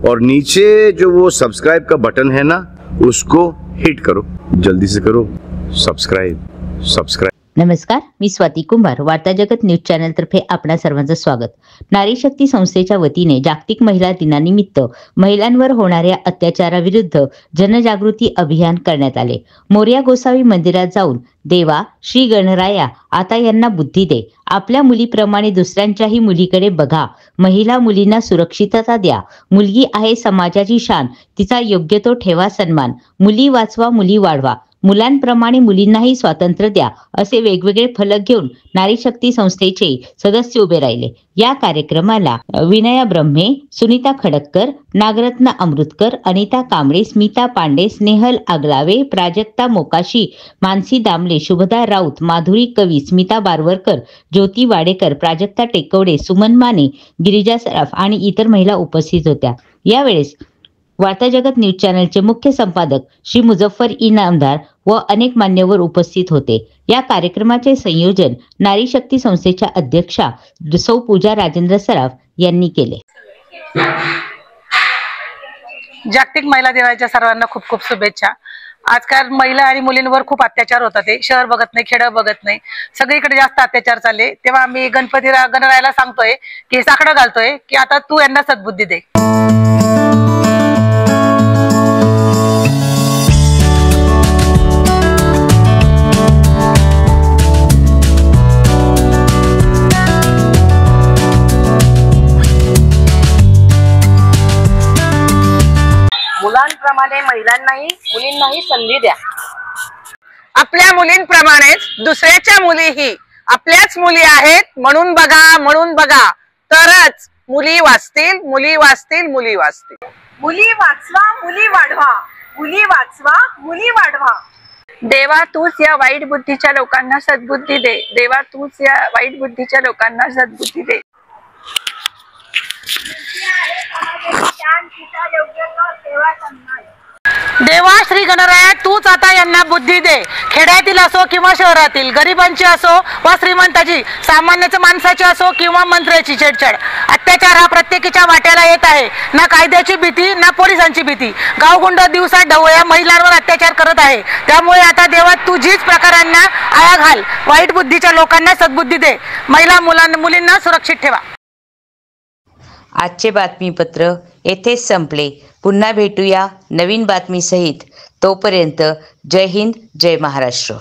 और नीचे जो वो सब्सक्राइब का बटन है ना, उसको हिट करो, जल्दी से करो सब्सक्राइब। नमस्कार, मी स्वाती कुंभार, वार्ता जगत न्यूज चॅनल तर्फे आपणा सर्वांचं स्वागत। नारी शक्ती संस्थेच्या वतीने जागतिक महिला दिनानिमित्त महिलांवर होणाऱ्या अत्याचाराविरुद्ध जनजागृती अभियान करण्यात आले। मोरया गोसावी मंदिरात जाऊन देवा श्री गणराया आता यांना बुद्धी दे, आपल्या मुलीप्रमाणे दुसऱ्यांच्याही मुलीकडे बघा, महिला मुलींना सुरक्षितता द्या, मुलगी आहे समाजाची शान, तिचा योग्य तो ठेवा सन्मान, मुली वाचवा मुली वाढवा, मुलांप्रमाणे मुलींनाही स्वातंत्र्य द्या, असे वेगवेगळे फलक घेऊन नारी शक्ती संस्थेचे सदस्य उभे राहिले। या कार्यक्रमाला विनया ब्रह्मे, सुनीता खडक्कर, नागरत्न अमृतकर, अनिता कांबळे, स्मिता पांडे, स्नेहल आगलावे, प्राजक्ता मोकाशी, मानसी दामले, शुभदा राऊत, माधुरी कवी, स्मिता बारवरकर, ज्योती वाडेकर, प्राजक्ता टेकवडे, सुमन माने, गिरिजा सराफ आणि इतर महिला उपस्थित होत्या। यावेळेस वार्ता जगत न्यूज चॅनलचे मुख्य संपादक श्री मुझफ्फर इनामदार व अनेक मान्यवर उपस्थित होते। या कार्यक्रमाचे संयोजन नारी शक्ती संस्थेच्या अध्यक्षा सौ पूजा राजेंद्र सराफ यांनी केले। जागतिक महिला दिनाच्या सर्वांना खूप खूप शुभेच्छा। आजकाल महिला आणि मुलींवर खूप अत्याचार होतात, ते शहर बघत नाही, खेड बघत नाही, सगळीकडे जास्त अत्याचार चालले। तेव्हा आम्ही गणरायाला सांगतोय की साकडं घालतोय की आता तू यांना सद्बुद्धी दे। मुलांप्रमाणे महिलांनाही मुलींनाही संधी द्या। आपल्या मुलींप्रमाणेच दुसऱ्याच्या मुलीही आपल्याच मुली आहेत म्हणून बघा तरच मुली वाचतील, मुली वाचतील, मुली वाचतील। मुली वाचवा मुली वाढवा, मुली वाचवा मुली वाढवा। देवा तूच या वाईट बुद्धीच्या लोकांना सद्बुद्धी दे, देवा तूच या वाईट बुद्धीच्या लोकांना सद्बुद्धी दे। देवा श्री गणराया तूच आता यांना बुद्धी दे, खेड्यातील असो किंवा शहरातील, गरिबांची असो व श्रीमंताची, सामान्य माणसाची असो किंवा मंत्र्याची छेडछाड, अत्याचार हा प्रत्येकीच्या वाट्याला येत आहे। ना कायद्याची भीती ना पोलिसांची भीती, गावगुंड दिवसा ढवळ्या महिलांवर अत्याचार करत आहे। त्यामुळे आता देवा तुझीच प्रकारांना आळा घाल, वाईट बुद्धीच्या लोकांना सद्बुद्धी दे, महिला मुलींना सुरक्षित ठेवा। आजचे बातमीपत्र येथेच संपले। पुन्हा भेटूया नवीन बातमीसहित। तोपर्यंत जय हिंद, जय महाराष्ट्र।